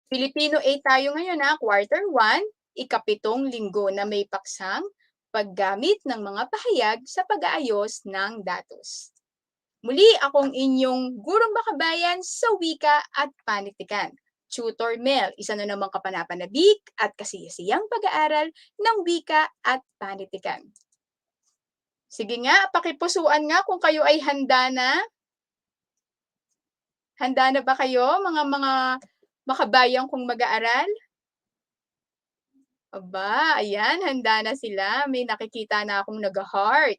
Filipino 8 tayo ngayon quarter 1, ikapitong linggo na may paksang paggamit ng mga pahayag sa pag-aayos ng datos. Muli akong inyong gurong makabayan sa wika at panitikan. Tutor Mel, isa na namang kapanapanabik at kasiyasiyang pag-aaral ng wika at panitikan. Sige nga, pakipusuan nga kung kayo ay handa na. Handa na ba kayo, mga makabayan kong mag-aaral? Aba, ayan, handa na sila. May nakikita na akong nag-heart.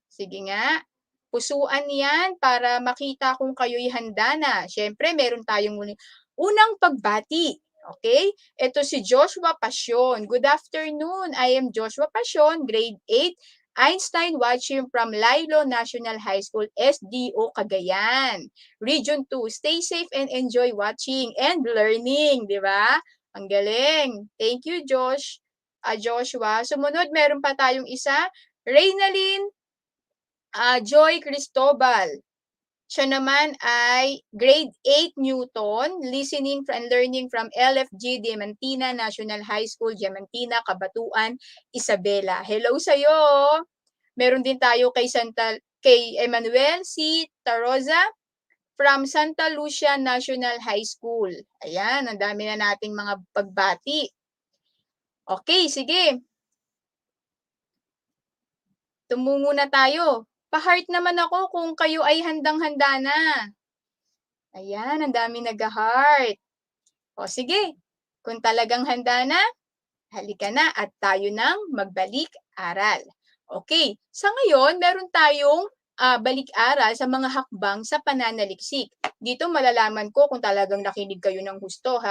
Sige nga, pusuan yan para makita kung kayo'y handa na. Siyempre, meron tayong unang pagbati. Okay? Ito si Joshua Pasyon. Good afternoon. I am Joshua Pasyon, grade 8, Einstein watching from Lilo National High School, SDO Cagayan. Region 2, stay safe and enjoy watching and learning, di ba? Ang galing. Thank you, Joshua. Sumunod, meron pa tayong isa, Reynalyn Joy Cristobal. Siya naman ay grade 8 Newton, listening and learning from LFG Diamantina National High School, Diamantina, Cabatuan, Isabela. Hello sa'yo! Meron din tayo kay Emmanuel C. Taroza from Santa Lucia National High School. Ayan, ang dami na nating mga pagbati. Okay, sige. Tumungo na tayo. Pa-heart naman ako kung kayo ay handang-handa na. Ayan, ang dami nag-heart. O sige, kung talagang handa na, halika na at tayo nang magbalik-aral. Okay, sa ngayon, meron tayong balik-aral sa mga hakbang sa pananaliksik. Dito malalaman ko kung talagang nakinig kayo ng gusto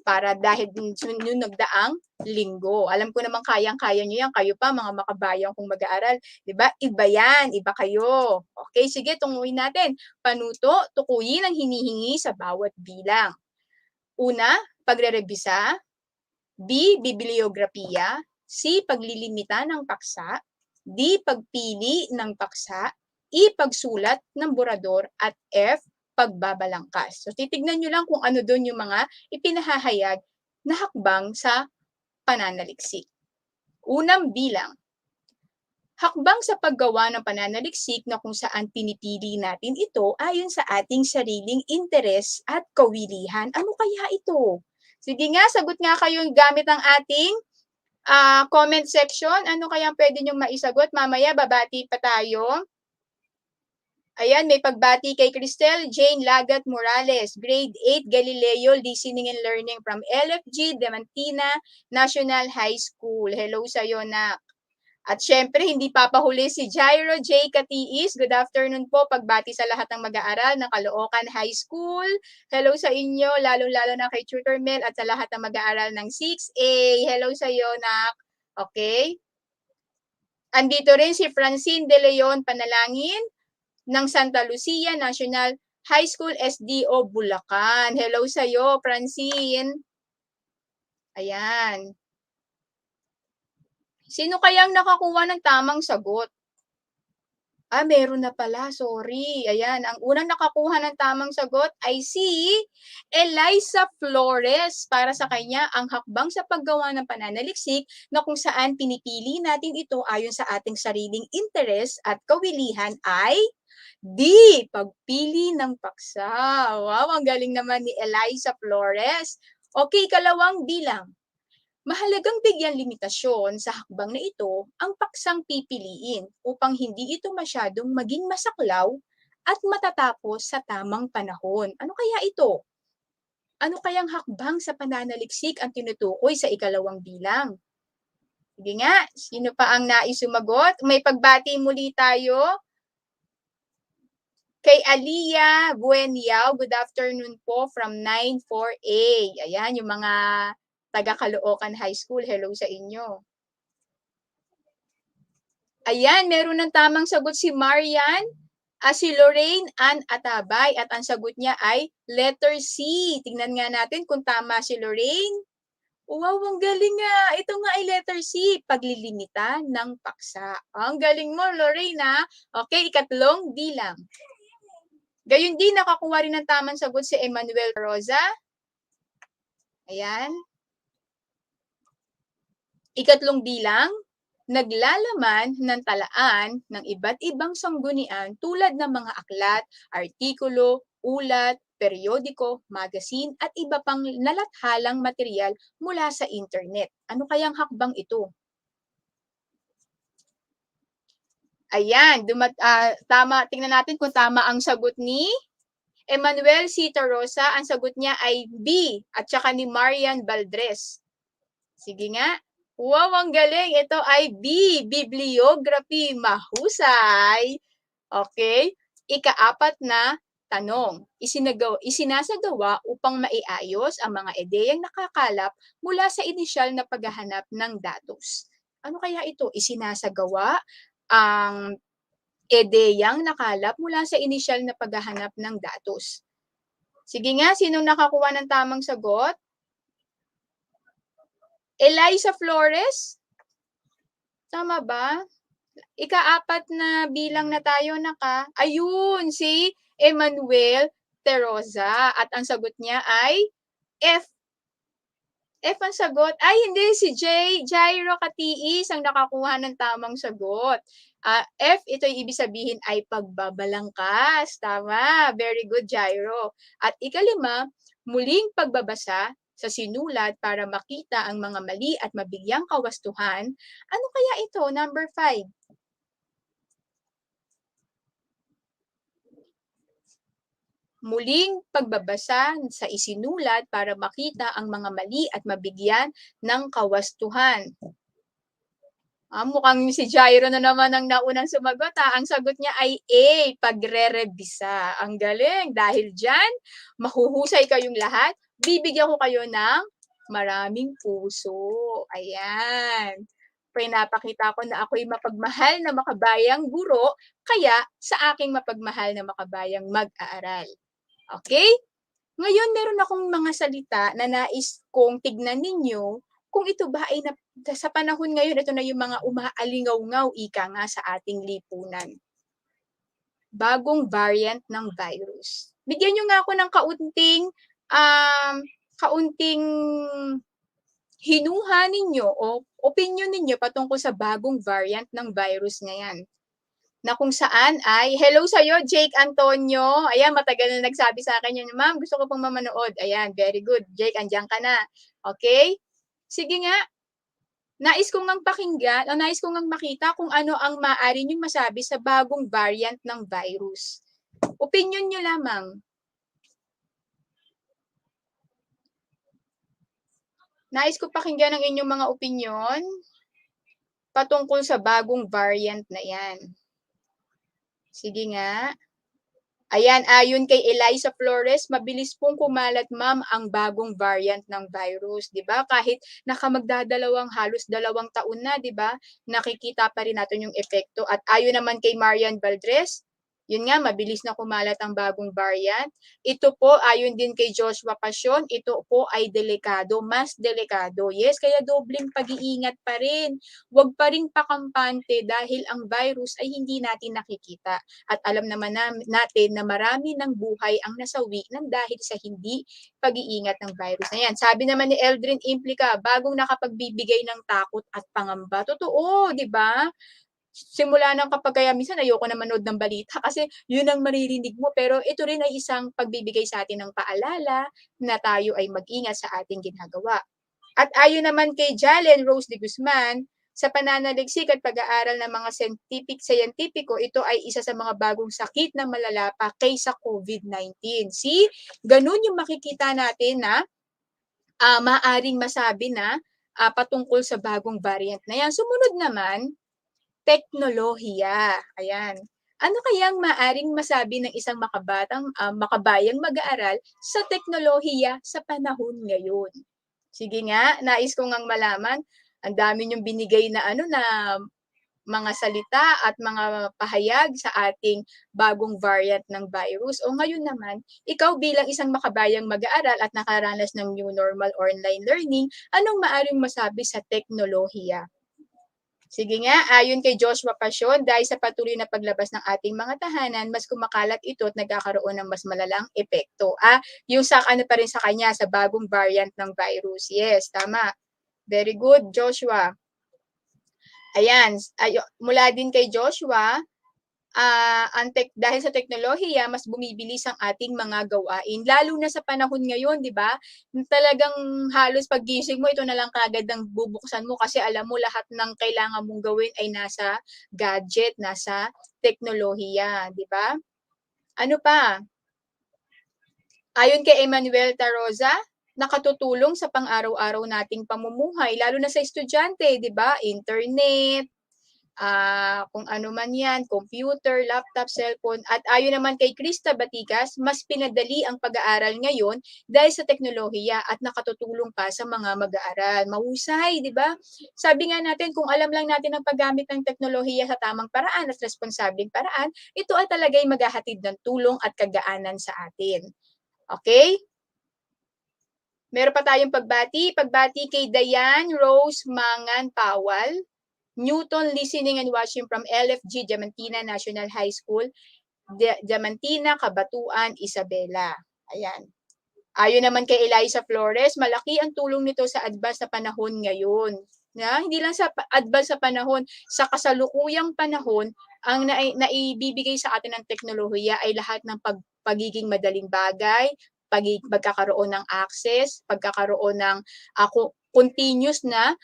para dahil yung nagdaang linggo. Alam ko naman kayang-kaya nyo yan, kayo pa mga makabayang kung mag-aaral. Diba? Iba yan, iba kayo. Okay, sige, tunguhin natin. Panuto, tukuyin ang hinihingi sa bawat bilang. Una, pagre-revisa. B, bibliografiya. C, paglilimita ng paksa. D, pagpili ng paksa. E, pagsulat ng borador. At F, pagbabalangkas. So titignan nyo lang kung ano doon yung mga ipinahahayag na hakbang sa pananaliksik. Unang bilang. Hakbang sa paggawa ng pananaliksik na kung saan pinipili natin ito ayon sa ating sariling interes at kawilihan. Ano kaya ito? Sige nga, sagot nga kayo gamit ang ating comment section. Ano kaya pwede nyo maisagot? Mamaya, babati pa tayo. Ayan, may pagbati kay Cristel Jane Lagat Morales, grade 8 Galileo, listening and learning from LFG Diamantina National High School. Hello sa'yo, nak. At syempre, hindi papahuli si Jairo J. Katiis. Good afternoon po. Pagbati sa lahat ng mag-aaral ng Caloocan High School. Hello sa inyo, lalong-lalo na kay Tutor Mel at sa lahat ng mag-aaral ng 6A. Hello sa iyo, nak. Okay? Andito rin si Francine De Leon Panalangin ng Santa Lucia National High School, SDO Bulacan. Hello sa iyo, Francine. Ayan. Sino kayang nakakuha ng tamang sagot? Meron na pala, sorry. Ayan, ang unang nakakuha ng tamang sagot ay si Eliza Flores. Para sa kanya, ang hakbang sa paggawa ng pananaliksik na kung saan pinipili natin ito ayon sa ating sariling interes at kawilihan ay D. Pagpili ng paksa. Wow, ang galing naman ni Eliza Flores. Okay, ikalawang bilang. Mahalagang bigyan limitasyon sa hakbang na ito ang paksang pipiliin upang hindi ito masyadong maging masaklaw at matatapos sa tamang panahon. Ano kaya ito? Ano kayang hakbang sa pananaliksik ang tinutukoy sa ikalawang bilang? Sige nga, sino pa ang nais sumagot? May pagbati muli tayo. Kay Aliyah Bueniao, good afternoon po from 94A. Ayan, yung mga taga Caloocan High School. Hello sa inyo. Ayan, meron ng tamang sagot si Marian, si Lorraine Ann Atabay at ang sagot niya ay letter C. Tingnan nga natin kung tama si Lorraine. Wow, ang galing nga. Ito nga ay letter C, paglilimita ng paksa. Ang galing mo, Lorraine ha. Okay, ikatlong bilang. Gayun din, nakakuha rin ng tamang sagot si Emmanuel Rosa. Ayan. Ikatlong bilang, naglalaman ng talaan ng iba't ibang sanggunian tulad ng mga aklat, artikulo, ulat, periodiko, magazine at iba pang nalathalang material mula sa internet. Ano kayang hakbang ito? Ayan, tama. Tingnan natin kung tama ang sagot ni Emmanuel C. Rosa. Ang sagot niya ay B at saka ni Marian Valdres. Sige nga. Wow, ang galing. Ito ay B, bibliography. Mahusay. Okay. Ikaapat na tanong. Isinasagawa upang maiayos ang mga ideyang nakakalap mula sa inisyal na paghahanap ng datos. Ano kaya ito? Isinasagawa ang ideyang nakalap mula sa inisyal na paghahanap ng datos. Sige nga, sinong nakakuha ng tamang sagot? Eliza Flores? Tama ba? Ikaapat na bilang na tayo ayun, si Emmanuel Terosa. At ang sagot niya ay F. F ang sagot. Ay, hindi. Si Jairo Katiis ang nakakuha ng tamang sagot. F, ito yung ibig sabihin ay pagbabalangkas. Tama. Very good, Jairo. At ikalima, muling pagbabasa sa sinulat para makita ang mga mali at mabigyang kawastuhan. Ano kaya ito? Number 5. Muling pagbabasa sa isinulat para makita ang mga mali at mabigyan ng kawastuhan. Mukhang si Jairo na naman ang naunang sumagot. Ang sagot niya ay A, pagre-revisa. Ang galing. Dahil dyan, mahuhusay kayong lahat. Bibigyan ko kayo ng maraming puso. Ayan. Pinapakita ko na ako'y mapagmahal na makabayang guro, kaya sa aking mapagmahal na makabayang mag-aaral. Okay? Ngayon, meron akong mga salita na nais kong tignan ninyo kung ito ba ay sa panahon ngayon, ito na yung mga umaalingaw-ngaw, ika nga sa ating lipunan. Bagong variant ng virus. Bigyan nyo nga ako ng kaunting hinuha ninyo o opinion ninyo patungkol sa bagong variant ng virus ngayon. Na kung saan ay, hello sa'yo, Jake Antonio. Ayan, matagal na nagsabi sa akin yun, ma'am, gusto ko pong mamanood. Ayan, very good. Jake, andyan ka na. Okay? Sige nga, nais kong ngang pakinggan, o nais kong ngang makita kung ano ang maaari niyong masabi sa bagong variant ng virus. Opinion niyo lamang. Nais ko pakinggan ang inyong mga opinion patungkol sa bagong variant na yan. Sige nga. Ayan, ayon kay Eliza Flores, mabilis pong kumalat, ma'am, ang bagong variant ng virus, 'di ba? Kahit halos 2 taon na, 'di ba? Nakikita pa rin natin yung epekto. At ayon naman kay Marian Valdres, yun nga, mabilis na kumalat ang bagong variant. Ito po, ayon din kay Joshua Passion, ito po ay delikado, mas delikado. Yes, kaya dobleng pag-iingat pa rin. Huwag pa rin pakampante dahil ang virus ay hindi natin nakikita. At alam naman natin na marami ng buhay ang nasawi ng dahil sa hindi pag-iingat ng virus na yan. Sabi naman ni Eldrin Implica, bagong nakapagbibigay ng takot at pangamba. Totoo, di ba? Simula ng kapag kaya minsan ayoko na manood ng balita kasi yun ang maririnig mo. Pero ito rin ay isang pagbibigay sa atin ng paalala na tayo ay mag-ingat sa ating ginagawa. At ayon naman kay Jalen Rose de Guzman, sa pananaliksik at pag-aaral ng mga siyentipiko, ito ay isa sa mga bagong sakit na malala pa kaysa COVID-19. See, ganun yung makikita natin na maaring masabi na patungkol sa bagong variant na yan. Sumunod naman, teknolohiya. Ayan. Ano kayang maaring masabi ng isang makabayang mag-aaral sa teknolohiya sa panahon ngayon? Sige nga, nais ko ngang malaman. Ang dami niyong binigay na mga salita at mga pahayag sa ating bagong variant ng virus. O ngayon naman, ikaw bilang isang makabayang mag-aaral at nakaranas ng new normal or online learning, anong maaring masabi sa teknolohiya? Sige nga, ayon kay Joshua Passion, dahil sa patuloy na paglabas ng ating mga tahanan, mas kumakalat ito at nagkakaroon ng mas malalang epekto. Yung sa ano pa rin sa kanya, sa bagong variant ng virus. Yes, tama. Very good, Joshua. Ayan, mula din kay Joshua, dahil sa teknolohiya mas bumibilis ang ating mga gawain lalo na sa panahon ngayon, 'di ba? Talagang halos paggising mo ito na lang kaagad ang bubuksan mo kasi alam mo lahat ng kailangan mong gawin ay nasa gadget, nasa teknolohiya, 'di ba? Ano pa? Ayon kay Emmanuel Taroza, nakatutulong sa pang-araw-araw nating pamumuhay lalo na sa estudyante, 'di ba? Internet, kung ano man yan, computer, laptop, cellphone. At ayon naman kay Krista Batigas, mas pinadali ang pag-aaral ngayon dahil sa teknolohiya at nakatutulong pa sa mga mag-aaral. Mahusay, di ba? Sabi nga natin, kung alam lang natin ang paggamit ng teknolohiya sa tamang paraan at responsabling paraan, ito ay talagay maghahatid ng tulong at kagaanan sa atin. Okay? Meron pa tayong pagbati. Pagbati kay Dayan Rose Mangan Pawal, Newton Listening and Watching from LFG Diamantina National High School, Diamantina, Cabatuan, Isabela. Ayan. Ayon naman kay Eliza Flores, malaki ang tulong nito sa advance na panahon ngayon. Hindi lang sa advance sa panahon, sa kasalukuyang panahon, ang naibibigay sa atin ng teknolohiya ay lahat ng pagiging madaling bagay, pagkakaroon ng access, pagkakaroon ng continuous na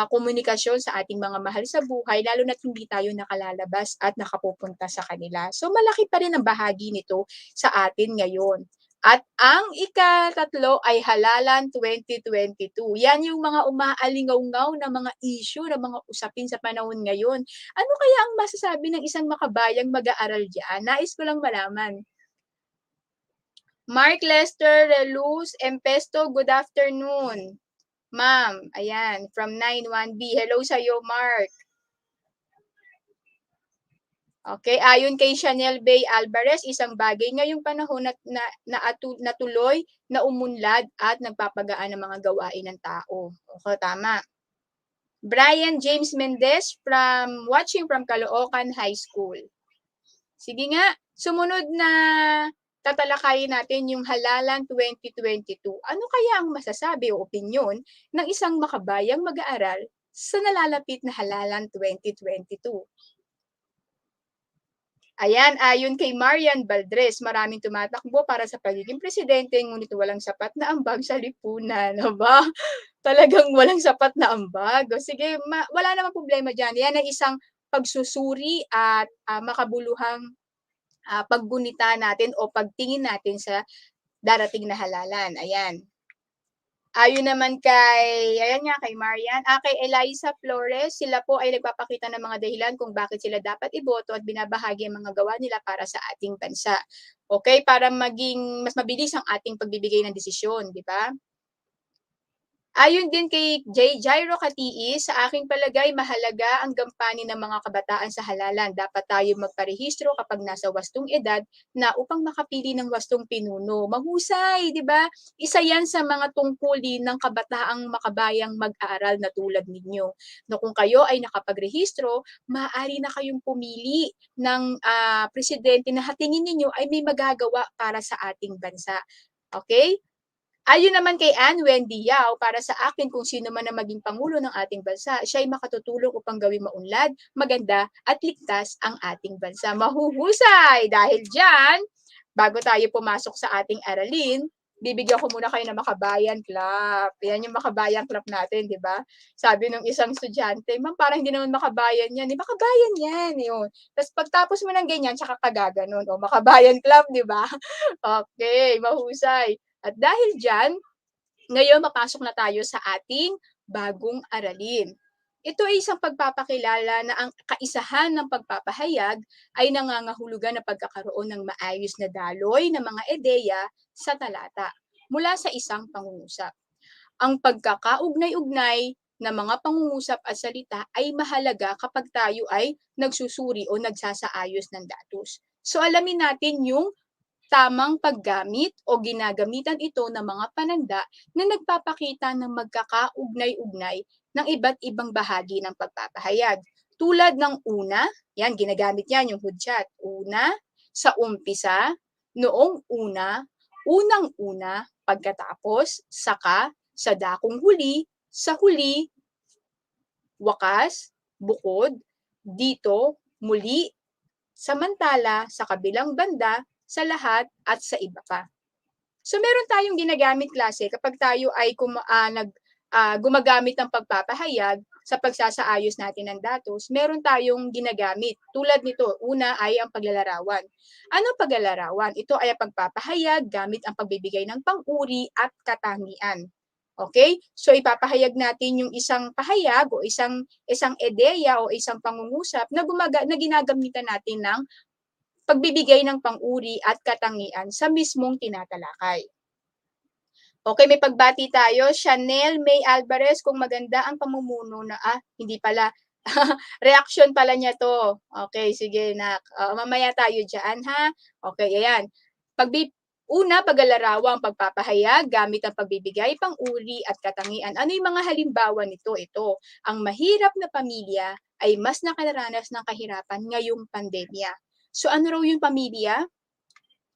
komunikasyon sa ating mga mahal sa buhay, lalo na't hindi tayo nakalalabas at nakapupunta sa kanila. So malaki pa rin ang bahagi nito sa atin ngayon. At ang ikatatlo ay Halalan 2022. Yan yung mga umaalingaw-ngaw na mga issue, na mga usapin sa panahon ngayon. Ano kaya ang masasabi ng isang makabayang mag-aaral diyan? Nais ko lang malaman. Mark Lester Reluz Empesto, good afternoon. Ma'am, ayan, from 91B. Hello sa'yo, Mark. Okay, ayon kay Chanel Bay Alvarez, isang bagay ngayong panahon natuloy na umunlad at nagpapagaan ng mga gawain ng tao. Okay, tama. Brian James Mendez watching from Caloocan High School. Sige nga, sumunod na tatalakayin natin yung Halalan 2022. Ano kaya ang masasabi o opinyon ng isang makabayang mag-aaral sa nalalapit na Halalan 2022? Ayan, ayon kay Marian Valdres, maraming tumatakbo para sa pagiging presidente ngunit walang sapat na ambag sa lipunan. Aba, talagang walang sapat na ambag. O sige, wala namang problema diyan. Yan ay isang pagsusuri at makabuluhang paggunita natin o pagtingin natin sa darating na halalan. Ayan. Ayon naman ayan nga kay Marian, kay Eliza Flores, sila po ay nagpapakita ng mga dahilan kung bakit sila dapat iboto at binabahagi ang mga gawa nila para sa ating bansa. Okay, para maging mas mabilis ang ating pagbibigay ng desisyon, di ba? Ayon din kay Jairo Katiis, sa aking palagay mahalaga ang gampanin ng mga kabataan sa halalan. Dapat tayo magparehistro kapag nasa wastong edad na upang makapili ng wastong pinuno. Mahusay, di ba? Isa yan sa mga tungkulin ng kabataang makabayang mag-aaral na tulad ninyo. No, kung kayo ay nakapagrehistro, maaari na kayong pumili ng presidente na tingin ninyo ay may magagawa para sa ating bansa. Okay? Ayon naman kay Ann Wendy Yao, para sa akin kung sino man ang maging pangulo ng ating bansa, siya ay makatutulong upang gawing maunlad, maganda at ligtas ang ating bansa. Mahuhusay! Dahil dyan, bago tayo pumasok sa ating aralin, bibigyan ko muna kayo ng Makabayan Club. Yan yung Makabayan Club natin, di ba? Sabi nung isang estudyante, ma'am, parang hindi naman Makabayan yan. Makabayan yan, yun. Tapos pagtapos mo ng ganyan, tsaka kagaganon. O, Makabayan Club, di ba? Okay, mahusay. At dahil dyan, ngayon mapasok na tayo sa ating bagong aralin. Ito ay isang pagpapakilala na ang kaisahan ng pagpapahayag ay nangangahulugan na pagkakaroon ng maayos na daloy ng mga ideya sa talata mula sa isang pangungusap. Ang pagkakaugnay-ugnay ng mga pangungusap at salita ay mahalaga kapag tayo ay nagsusuri o nagsasaayos ng datos. So alamin natin yung tamang paggamit o ginagamitan ito ng mga pananda na nagpapakita ng magkakaugnay-ugnay ng iba't ibang bahagi ng pagpapahayag. Tulad ng una, yan, ginagamit yan yung hudyat. Una, sa umpisa, noong una, unang-una, pagkatapos, saka, sa dakong huli, sa huli, wakas, bukod, dito, muli, samantala, sa kabilang banda, sa lahat, at sa iba pa. So meron tayong ginagamit klase kapag tayo ay gumagamit ng pagpapahayag sa pagsasaayos natin ng datos, meron tayong ginagamit. Tulad nito, una ay ang paglalarawan. Ano paglalarawan? Ito ay ang pagpapahayag gamit ang pagbibigay ng pang-uri at katangian. Okay? So ipapahayag natin yung isang pahayag o isang ideya o isang pangungusap na ginagamitan natin ng pagbibigay ng pang-uri at katangian sa mismong tinatalakay. Okay, may pagbati tayo. Chanel May Alvarez, kung maganda ang pamumuno na, hindi pala. Reaction pala niya to. Okay, sige nak. Mamaya tayo dyan ha. Okay, ayan. Una, pag-alarawan, pagpapahayag, gamit ang pagbibigay, pang-uri at katangian. Ano yung mga halimbawa nito? Ito, ang mahirap na pamilya ay mas nakaranas ng kahirapan ngayong pandemya. So ano raw yung pamilya?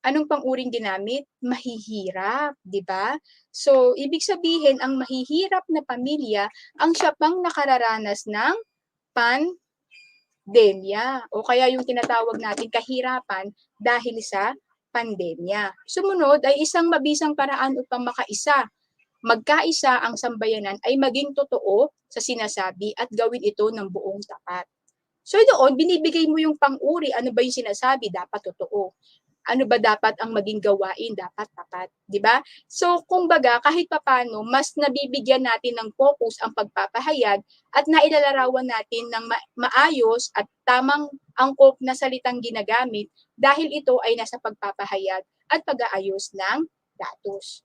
Anong pang-uring ginamit? Mahihirap, 'di ba? So, ibig sabihin ang mahihirap na pamilya ang siya pang nakararanas ng pandemya o kaya yung tinatawag natin kahirapan dahil sa pandemya. Sumunod ay isang mabisang paraan upang magkaisa ang sambayanan ay maging totoo sa sinasabi at gawin ito ng buong tapat. So doon, binibigay mo yung pang-uri, ano ba yung sinasabi, dapat totoo. Ano ba dapat ang maging gawain, dapat tapat, di ba? So, kumbaga, kahit papano, mas nabibigyan natin ng focus ang pagpapahayag at nailalarawan natin ng maayos at tamang angkop na salitang ginagamit dahil ito ay nasa pagpapahayag at pag-aayos ng datos.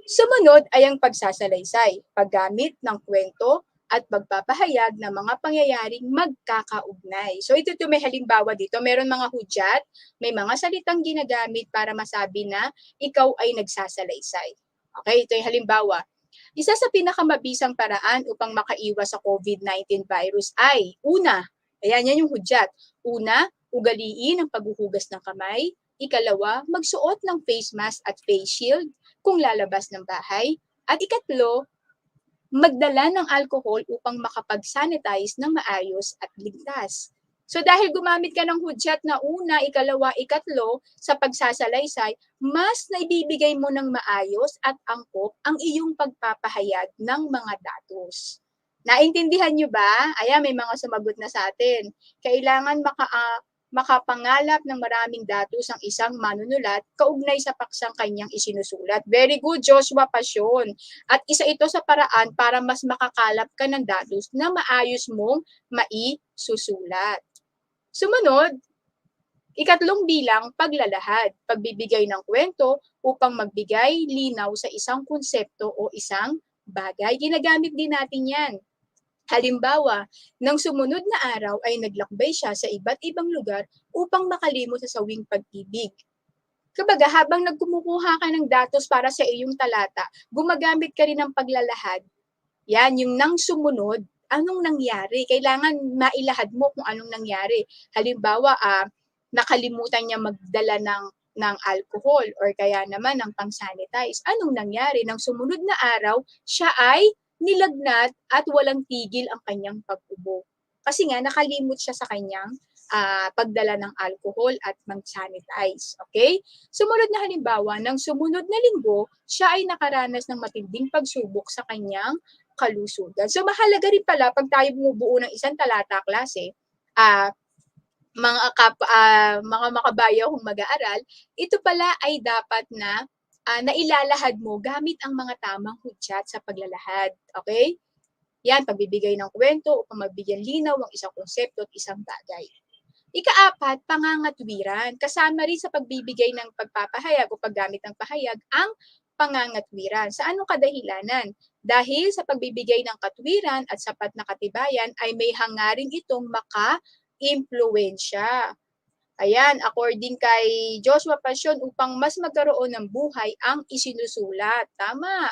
Sumunod ay ang pagsasalaysay, paggamit ng kwento at pagpapahayag ng mga pangyayaring magkakaugnay. So ito may halimbawa dito, meron mga hudyat, may mga salitang ginagamit para masabi na ikaw ay nagsasalaysay. Okay, ito yung halimbawa. Isa sa pinakamabisang paraan upang makaiwas sa COVID-19 virus ay, una, ayan yan yung hudyat. Una, ugaliin ang paghuhugas ng kamay. Ikalawa, magsuot ng face mask at face shield kung lalabas ng bahay. At ikatlo, magdala ng alcohol upang makapag-sanitize ng maayos at ligtas. So dahil gumamit ka ng hudyat na una, ikalawa, ikatlo sa pagsasalaysay, mas naibibigay mo ng maayos at angkop ang iyong pagpapahayag ng mga datos. Naintindihan nyo ba? Ayan, may mga sumagot na sa atin. Kailangan makapangalap ng maraming datos ang isang manunulat kaugnay sa paksang kanyang isinusulat. Very good, Joshua Pasyon. At isa ito sa paraan para mas makakalap ka ng datos na maayos mong maisusulat. Sumunod, ikatlong bilang, paglalahad, pagbibigay ng kwento upang magbigay linaw sa isang konsepto o isang bagay. Ginagamit din natin yan. Halimbawa, nang sumunod na araw ay naglakbay siya sa iba't ibang lugar upang makalimot sa sawing pag-ibig. Kumbaga, habang nagkumukuha ka ng datos para sa iyong talata, gumagamit ka rin ng paglalahad. Yan, yung nang sumunod, anong nangyari? Kailangan mailahad mo kung anong nangyari. Halimbawa, nakalimutan niya magdala ng alcohol or kaya naman ng pang-sanitize. Anong nangyari? Nang sumunod na araw, siya ay nilagnat at walang tigil ang kanyang pag-ubo. Kasi nga, nakalimot siya sa kanyang pagdala ng alcohol at mag-sanitize. Okay? Sumunod na halimbawa, nang sumunod na linggo, siya ay nakaranas ng matinding pagsubok sa kanyang kalusugan. So, mahalaga rin pala, pag tayo bumubuo ng isang talata klase, mga makabayaw kung mag-aaral, ito pala ay dapat na nailalahad mo gamit ang mga tamang hudyat sa paglalahad. Okay? Yan, pagbibigay ng kwento upang magbigyan linaw ang isang konsepto at isang bagay. Ika-apat, pangangatwiran. Kasama rin sa pagbibigay ng pagpapahayag o paggamit ng pahayag ang pangangatwiran. Sa anong kadahilanan? Dahil sa pagbibigay ng katwiran at sapat na katibayan ay may hangaring itong maka-impluensya. Ayan, according kay Joshua Passion, upang mas magkaroon ng buhay ang isinusulat. Tama.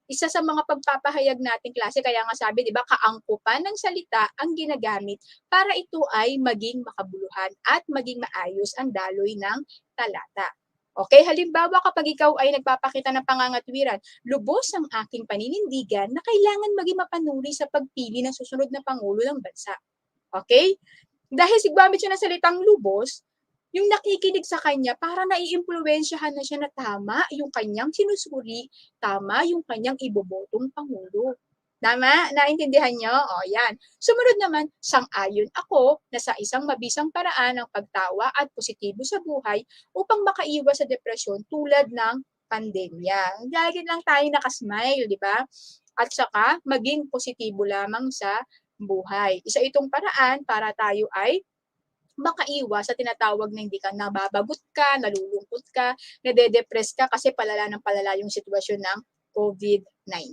isa sa mga pagpapahayag nating klase kaya nga sabi 'di ba kaangkupan ng salita ang ginagamit para ito ay maging makabuluhan at maging maayos ang daloy ng talata. Okay, halimbawa kapag ikaw ay nagpapakita ng pangangatwiran, lubos ang aking paninindigan na kailangan maging mapanuri sa pagpili ng susunod na pangulo ng bansa. Okay? Dahil gumamit siya ng salitang lubos, yung nakikinig sa kanya para naiimpluwensyahan na siya na tama yung kanyang sinusuri, tama yung kanyang ibobotong pangulo. Tama? Naintindihan niyo? O yan. Sumunod naman, sang-ayon ako na sa isang mabisang paraan ng pagtawa at positibo sa buhay upang makaiwas sa depresyon tulad ng pandemya. Lagi lang tayo nakasmile, di ba? At saka, maging positibo lamang sa buhay. Isa itong paraan para tayo ay makaiwas sa tinatawag na hindi ka nababagot ka, nalulungkot ka, nade-depress ka kasi palala ng palala yung sitwasyon ng COVID-19.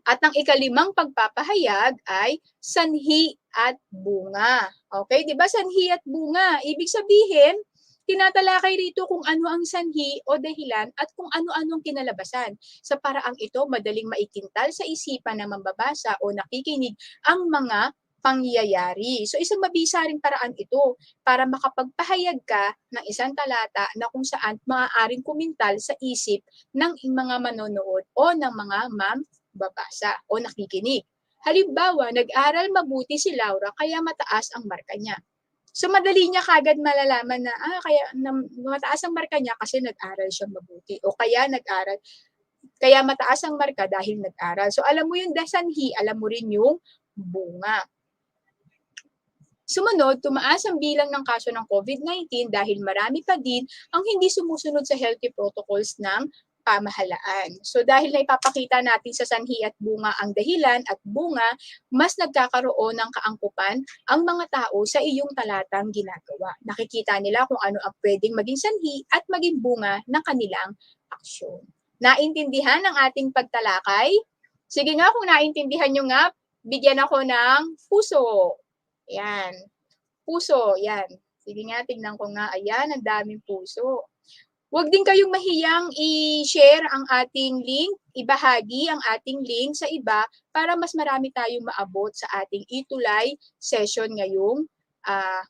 At ang ikalimang pagpapahayag ay sanhi at bunga. Okay, 'di ba sanhi at bunga? Ibig sabihin, tinatalakay rito kung ano ang sanhi o dahilan at kung ano-anong kinalabasan. Sa paraang ito, madaling maikintal sa isipan ng mambabasa o nakikinig ang mga pangyayari. So isang mabisa ring paraan ito para makapagpahayag ka ng isang talata na kung saan maaaring kumintal sa isip ng mga manonood o ng mga babasa o nakikinig. Halimbawa, nag-aral mabuti si Laura kaya mataas ang marka niya. So madali niya kagad malalaman na kaya mataas ang marka niya kasi nag-aral siya mabuti o kaya mataas ang marka dahil nag-aral. So alam mo yung sanhi, alam mo rin yung bunga. Sumunod, tumaas ang bilang ng kaso ng COVID-19 dahil marami pa din ang hindi sumusunod sa healthy protocols ng pamahalaan. So dahil na ipapakita natin sa sanhi at bunga ang dahilan at bunga, mas nagkakaroon ng kaangkupan ang mga tao sa iyong talatang ginagawa. Nakikita nila kung ano ang pwedeng maging sanhi at maging bunga ng kanilang aksyon. Naintindihan ang ating pagtalakay? Sige nga, kung naintindihan nyo nga, bigyan ako ng puso. Yan. Puso, yan. Sige nga, tingnan ko nga. Ayan, ang daming puso. Huwag din kayong mahiyang i-share ang ating link, ibahagi ang ating link sa iba para mas marami tayong maabot sa ating itulay session ngayong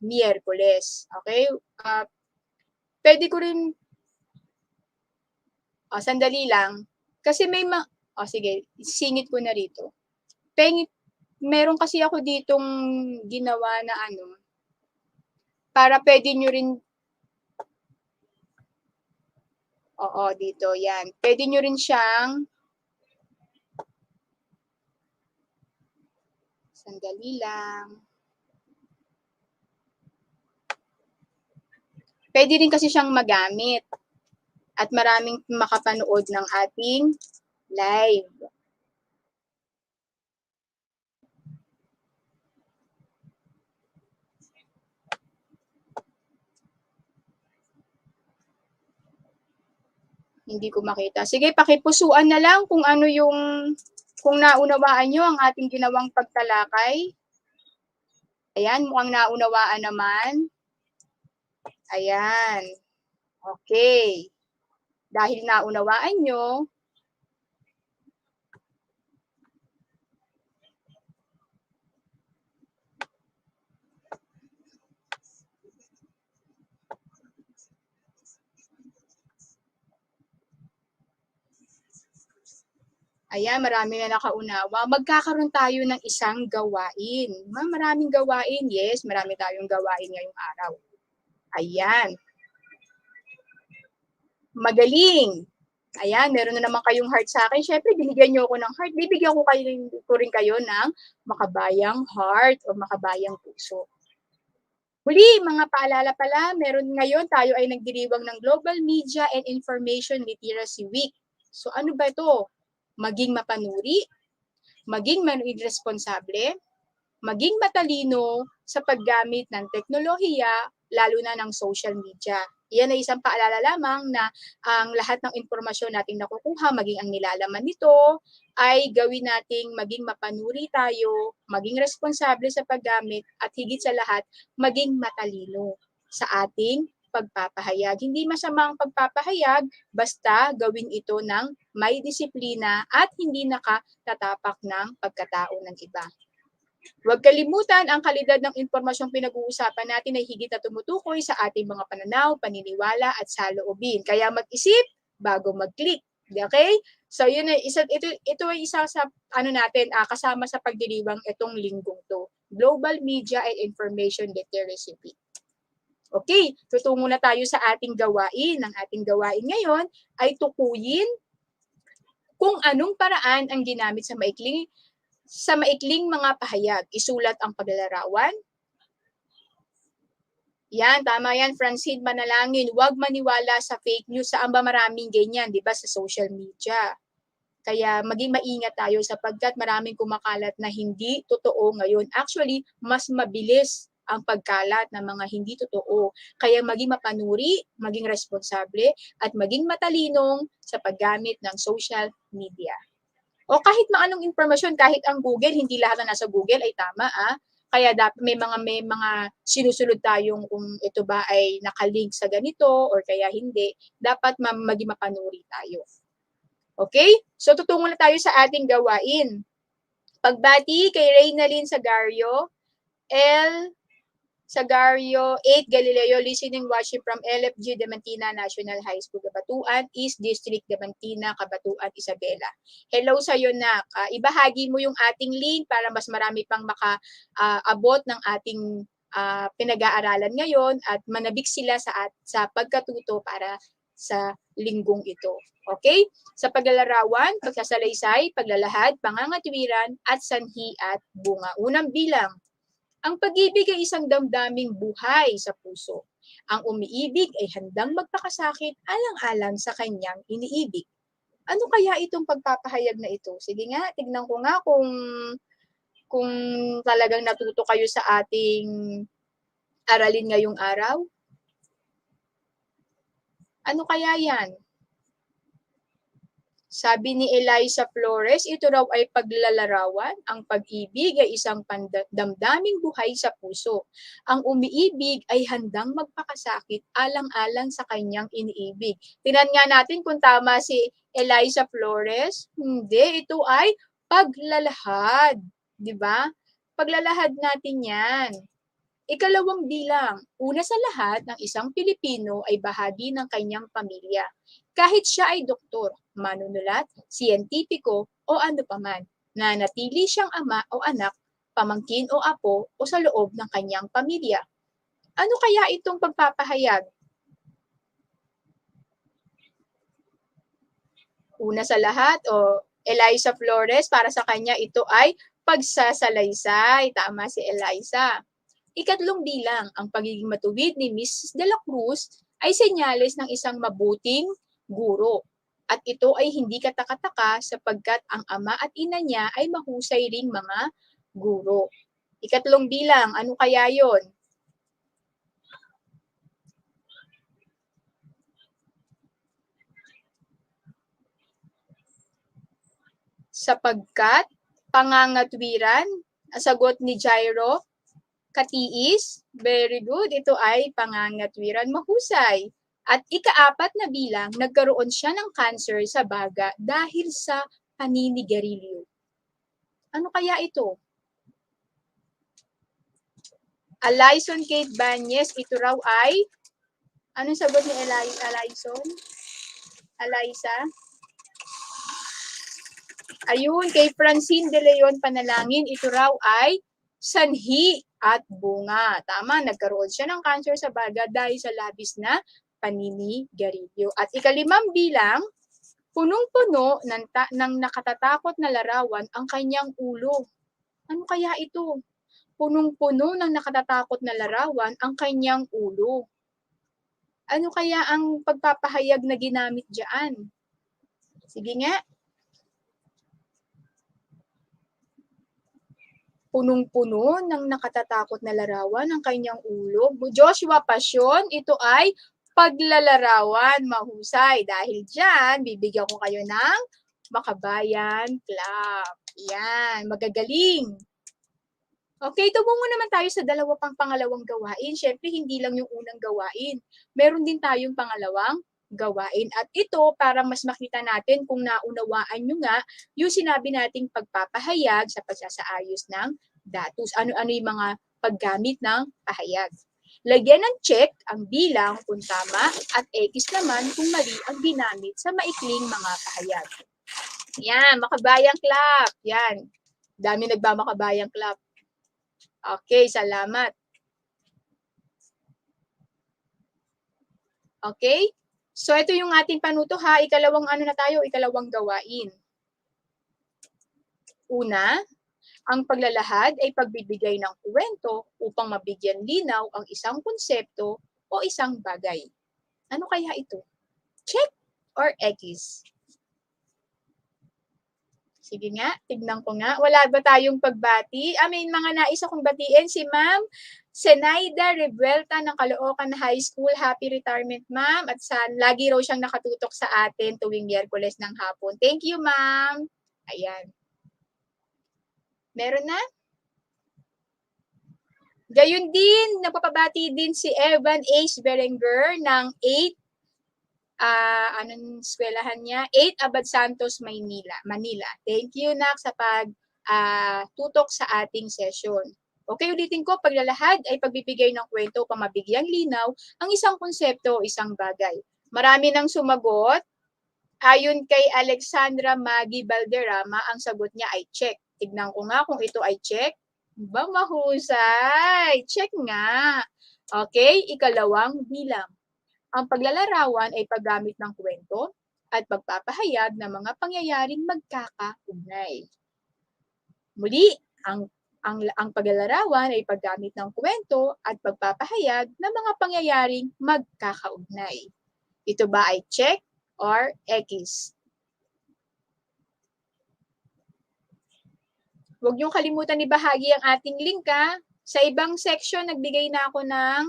Miyerkules. Okay? Pwede ko rin, sandali lang. Kasi may sige, singit ko na rito. Meron kasi ako ditong ginawa na para pwede nyo rin, dito, yan. Pwede nyo rin siyang, sandali lang. Pwede rin kasi siyang magamit at maraming makapanood ng ating live. Hindi ko makita. Sige, pakipusuan na lang kung ano kung naunawaan nyo ang ating ginawang pagtalakay. Ayan, mukhang naunawaan naman. Ayan. Okay. Dahil naunawaan nyo, ayan, marami na nakaunawa. Magkakaroon tayo ng isang gawain. Maraming gawain. Yes, marami tayong gawain ngayong araw. Ayan. Magaling. Ayan, meron na naman kayong heart sa akin. Siyempre, binigyan nyo ako ng heart. Bibigyan ko rin kayo ng makabayang heart o makabayang puso. Huli, mga paalala pala, meron ngayon tayo ay nagdiriwang ng Global Media and Information Literacy Week. So ano ba ito? Maging mapanuri, maging responsable, maging matalino sa paggamit ng teknolohiya, lalo na ng social media. Iyan ay isang paalala lamang na ang lahat ng impormasyon nating nakukuha, maging ang nilalaman nito, ay gawin nating maging mapanuri tayo, maging responsable sa paggamit, at higit sa lahat, maging matalino sa ating pagpapahayag. Hindi masamang pagpapahayag, basta gawin ito ng may disiplina at hindi nakatatapak ng pagkatao ng iba. Huwag kalimutan, ang kalidad ng impormasyong pinag-uusapan natin ay higit na tumutukoy sa ating mga pananaw, paniniwala at saloobin. Kaya mag-isip bago mag-click. Okay? So yun ay ito ay isa sa kasama sa pagdiriwang itong linggong to. Global Media and Information Literacy Week. Okay, tutungo na tayo sa ating gawain. Ang ating gawain ngayon ay tukuyin kung anong paraan ang ginamit sa maikling mga pahayag. Isulat ang paglalarawan. Yan, tama yan, Francine Manalangin. Huwag maniwala sa fake news. Saan ba maraming ganyan, di ba, sa social media? Kaya maging maingat tayo sapagkat maraming kumakalat na hindi totoo ngayon. Actually, mas mabilis ang pagkalat ng mga hindi totoo. Kaya maging mapanuri, maging responsable, at maging matalinong sa paggamit ng social media. O kahit maanong impormasyon, kahit ang Google, hindi lahat na nasa Google ay tama. Kaya may mga sinusunod tayong kung ito ba ay nakalink sa ganito or kaya hindi. Dapat maging mapanuri tayo. Okay? So tutungo na tayo sa ating gawain. Pagbati kay Reynalyn Sagario, L. Sagario, 8 Galileo, listening, watching from LFG Diamantina National High School, Cabatuan, East District, Diamantina, Cabatuan, Isabela. Hello sa iyo, Nak. Ibahagi mo yung ating link para mas marami pang makaabot ng ating pinag-aaralan ngayon at manabik sila sa pagkatuto para sa linggong ito. Okay? Sa paglalarawan, pagsasalaysay, paglalahad, pangangatwiran, at sanhi at bunga. Unang bilang. Ang pag-ibig ay isang damdaming buhay sa puso. Ang umiibig ay handang magpakasakit alang-alang sa kanyang iniibig. Ano kaya itong pagpapahayag na ito? Sige nga, tignan ko nga kung talagang natuto kayo sa ating aralin ngayong araw. Ano kaya yan? Sabi ni Eliza Flores, ito raw ay paglalarawan. Ang pag-ibig ay isang damdaming buhay sa puso. Ang umiibig ay handang magpakasakit alang-alang sa kanyang iniibig. Tingnan nga natin kung tama si Eliza Flores. Hindi, ito ay paglalahad. Di ba? Paglalahad natin yan. Ikalawang bilang, una sa lahat ng isang Pilipino ay bahagi ng kanyang pamilya. Kahit siya ay doktor, manunulat, siyentipiko o ano paman, na natili siyang ama o anak, pamangkin o apo o sa loob ng kanyang pamilya. Ano kaya itong pagpapahayag? Una sa lahat, Eliza Flores, para sa kanya ito ay pagsasalaysay. Tama si Eliza. Ikatlong bilang, ang pagiging matuwid ni Mrs. De La Cruz ay senyales ng isang mabuting guro. At ito ay hindi katakataka sapagkat ang ama at ina niya ay mahusay ring mga guro. Ikatlong bilang, ano kaya yon? Sapagkat pangangatwiran, sagot ni Jairo, katiis, very good, ito ay pangangatwiran, mahusay. At ikaapat na bilang, nagkaroon siya ng cancer sa baga dahil sa paninigarilyo. Ano kaya ito? Alayson Kate Banyes, ito raw ay, anong sagot ni Alayson? Alaysa? Ayun, kay Francine De Leon Panalangin, ito raw ay sanhi at bunga. Tama, nagkaroon siya ng cancer sa baga dahil sa labis na paninigarilyo. At ikalimang bilang, punong-puno ng nakatatakot na larawan ang kanyang ulo. Ano kaya ito? Punong-puno ng nakatatakot na larawan ang kanyang ulo. Ano kaya ang pagpapahayag na ginamit diyan? Sige nga. Punong-puno ng nakatatakot na larawan ang kanyang ulo. Joshua Passion, ito ay paglalarawan, mahusay. Dahil dyan, bibigyan ko kayo ng Makabayan Club. Yan, magagaling. Okay, tumungo naman tayo sa pangalawang gawain. Siyempre, hindi lang yung unang gawain. Meron din tayong pangalawang gawain. At ito, para mas makita natin kung naunawaan nyo nga yung sinabi nating pagpapahayag sa pagsasaayos ng datos. Ano-ano yung mga paggamit ng pahayag. Lagyan ng check ang bilang kung tama at X naman kung mali ang ginamit sa maikling mga pahayag. Yan, makabayang clap. Yan. Dami nagmamakabayang clap. Okay, salamat. Okay? So, ito yung ating panuto ha. Ikalawang ano na tayo? Ikalawang gawain. Una, ang paglalahad ay pagbibigay ng kwento upang mabigyan linaw ang isang konsepto o isang bagay. Ano kaya ito? Check or X? Sige nga, tignan ko nga. Wala ba tayong pagbati? May mga nais akong batiin. Si Ma'am Senaida Revuelta ng Caloocan High School. Happy retirement, Ma'am. At lagi raw siyang nakatutok sa atin tuwing Miyerkules ng hapon. Thank you, Ma'am. Ayan. Meron na? Gayun din, napapabati din si Evan H. Berenger ng 8 anong eskwelahan niya? 8 Abad Santos, Manila. Thank you, Nak, sa tutok sa ating session. Okay, ulitin ko, paglalahad ay pagbibigay ng kwento upang mabigyang linaw ang isang konsepto o isang bagay. Marami nang sumagot. Ayon kay Alexandra Maggie Valderrama, ang sagot niya ay check. Tignan ko nga kung ito ay check. Ba, mahusay. Check nga. Okay, ikalawang bilang. Ang paglalarawan ay paggamit ng kwento at pagpapahayag ng mga pangyayaring magkakaugnay. Muli, ang paglalarawan ay paggamit ng kwento at pagpapahayag ng mga pangyayaring magkakaugnay. Ito ba ay check or X? Huwag niyong kalimutan ibahagi ang ating link ha. Sa ibang section, nagbigay na ako ng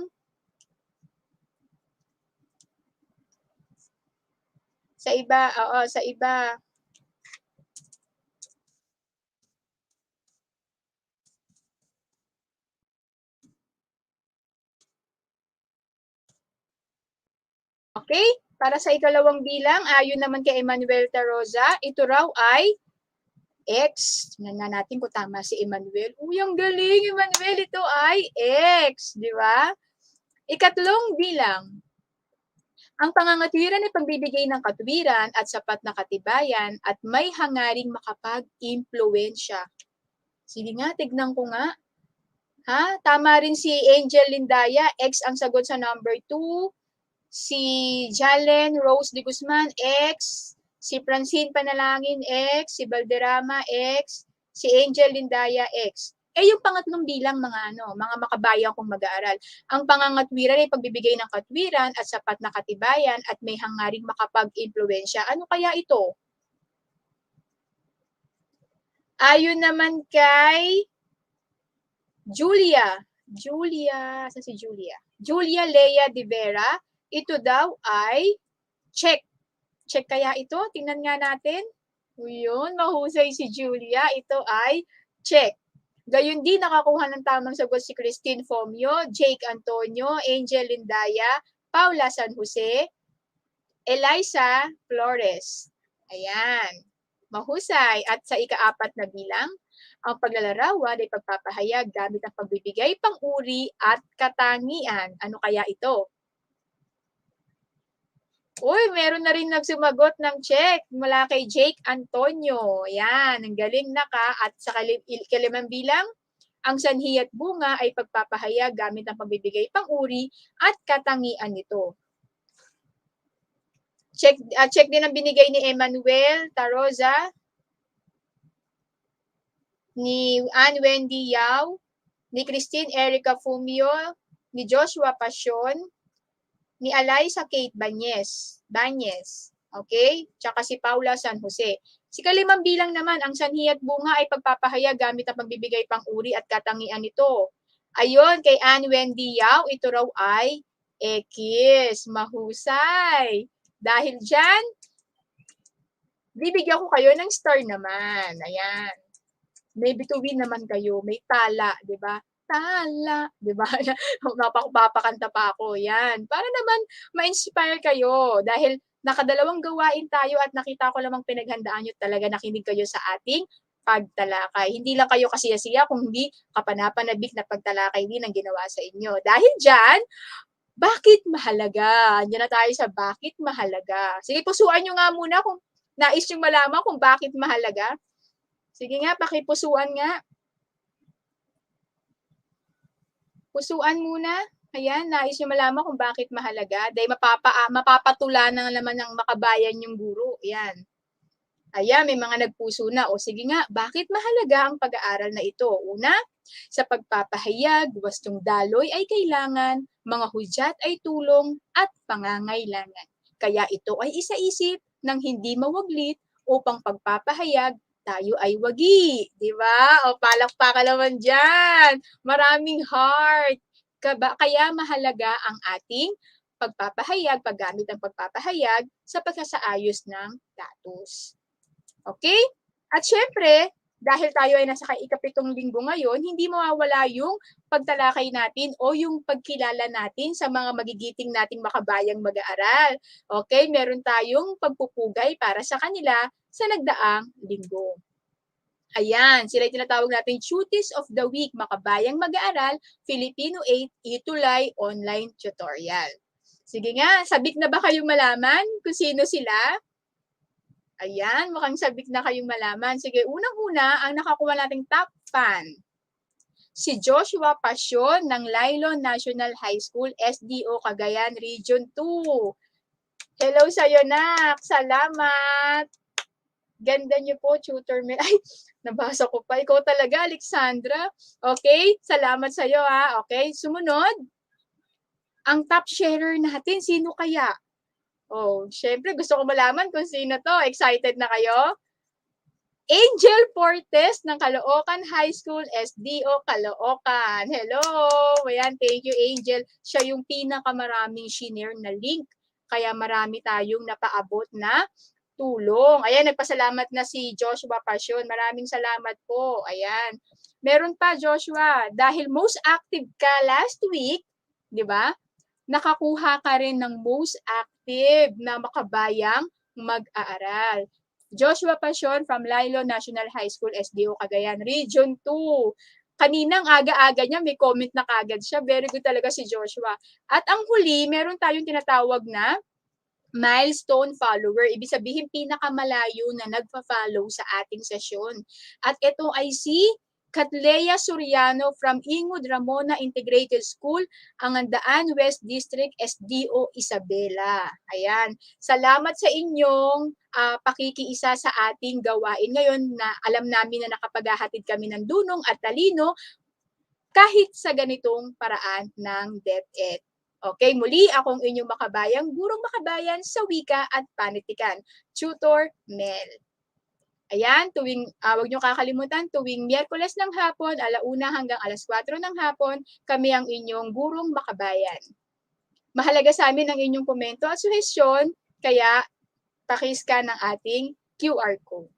sa iba, oo, sa iba. Okay? Para sa ikalawang bilang, ayon naman kay Emmanuel Taroza, ito raw ay X. Tingnan natin kung tama si Emmanuel. Uy, ang galing, Emmanuel. Ito ay X. Di ba? Ikatlong bilang. Ang pangangatwiran ay pagbibigay ng katwiran at sapat na katibayan at may hangaring makapag-impluensya. Sige nga, tignan ko nga. Ha? Tama rin si Angel Lindaya. X ang sagot sa number 2. Si Jalen Rose de Guzman, X. Si Francine Panalangin, X. Si Valderrama, X. Si Angel Lindaya, X. Yung pangatlong bilang mga makabayan kong mag-aaral. Ang pangangatwiran ay pagbibigay ng katwiran at sapat na katibayan at may hangaring makapag-impluensya. Ano kaya ito? Ayon naman kay Julia, saan si Julia? Julia Lea de Vera, ito daw ay check. Check kaya ito? Tingnan nga natin. Yun, mahusay si Julia. Ito ay check. Gayun din, nakakuha ng tamang sagot si Christine Fomio, Jake Antonio, Angel Lindaya, Paula San Jose, Eliza Flores. Ayan. Mahusay. At sa ika-4 na bilang, ang paglalarawan ay pagpapahayag gamit ang pagbibigay pang-uri at katangian. Ano kaya ito? Uy, meron na rin nagsumagot ng check mula kay Jake Antonio. Yan, ang galing na ka. At sa kalimang bilang, ang sanhi at bunga ay pagpapahayag gamit ang pagbibigay pang-uri at katangian nito. Check din ang binigay ni Emmanuel Taroza, ni Ann Wendy Yao, ni Christine Erica Fumio, ni Joshua Passion, ni Eliza Kate Banyes. Okay? Tsaka si Paula San Jose. Si kalimang bilang naman, ang sanhi at bunga ay pagpapahayag gamit ang pagbibigay pang-uri at katangian nito. Ayon, kay Ann Wendy Yao, ito raw ay X. Mahusay. Dahil dyan, bibigyan ko kayo ng star naman. Ayan. May bituin naman kayo, may tala, di ba? tala, 'di ba? Papakanta pa ako, 'yan. Para naman ma-inspire kayo dahil nakadalawang gawain tayo at nakita ko namang pinaghandaan niyo talaga, nakinig kayo sa ating pagtalakay. Hindi lang kayo kasiya-siya kundi kapanapanabik na pagtalakay din ang ginawa sa inyo. Dahil diyan, bakit mahalaga? Andiyan na tayo sa bakit mahalaga. Sige, pusuan niyo nga muna kung nais niyong malaman kung bakit mahalaga. Sige nga, pakipusuan nga. Pusuan muna. Ayan, nais niyo malaman kung bakit mahalaga. Dahil mapapatulan na naman ng makabayan yung guro. Ayan. Ayan, may mga nagpuso na. O sige nga, bakit mahalaga ang pag-aaral na ito? Una, sa pagpapahayag, wastong daloy ay kailangan, mga hudyat ay tulong, at pangangailangan. Kaya ito ay isaisip ng hindi mawaglit upang pagpapahayag tayo ay wagi. Di ba? O palakpakan naman dyan. Maraming heart. Kaya mahalaga ang ating pagpapahayag, paggamit ng pagpapahayag sa pagsasaayos ng datos. Okay? At syempre, dahil tayo ay nasa ikapitong linggo ngayon, hindi mawawala yung pagtalakay natin o yung pagkilala natin sa mga magigiting nating makabayang mag-aaral. Okay? Meron tayong pagpupugay para sa kanila sa nagdaang linggo. Ayan, sila yung tinatawag natin Cuties of the Week, Makabayang Mag-aaral, Filipino 8, Itulay Online Tutorial. Sige nga, sabik na ba kayong malaman kung sino sila? Ayan, mukhang sabik na kayong malaman. Sige, unang-una, ang nakakuha nating top fan. Si Joshua Pasyon ng Lailon National High School, SDO Cagayan, Region 2. Hello sa'yo, Nak. Salamat. Ganda niyo po, Tutor Mel. Ay, nabasa ko pa. Ikaw talaga, Alexandra. Okay, salamat sa'yo ha. Okay, sumunod. Ang top sharer natin, sino kaya? Oh, syempre gusto ko malaman kung sino to. Excited na kayo? Angel Portes ng Caloocan High School, SDO Caloocan. Hello! Ayan, thank you, Angel. Siya yung pinakamaraming shinare na link. Kaya marami tayong napaabot na tulong. Ayan, nagpasalamat na si Joshua Passion. Maraming salamat po. Ayan. Meron pa, Joshua, dahil most active ka last week, di ba? Nakakuha ka rin ng most active na makabayang mag-aaral. Joshua Passion from Lilo National High School, SDO Cagayan, Region 2. Kaninang aga-aga niya, may comment na kagad siya. Very good talaga si Joshua. At ang huli, meron tayong tinatawag na milestone follower. Ibig sabihin, pinakamalayo na nagpa-follow sa ating sesyon. At ito ay si Catlea Soriano from Ingud Ramona Integrated School, Angandaan West District, SDO Isabela. Ayan. Salamat sa inyong pakikiisa sa ating gawain ngayon na alam namin na nakapaghahatid kami ng dunong at talino kahit sa ganitong paraan ng DepEd. Okay, muli akong inyong makabayang gurong makabayan sa wika at panitikan, Tutor Mel. Ayan, wag niyo kakalimutan, tuwing Miyerkules ng hapon, 1:00 hanggang 4:00 ng hapon, kami ang inyong gurong makabayan. Mahalaga sa amin ang inyong komento at suhestyon, kaya paki-scan ng ating QR code.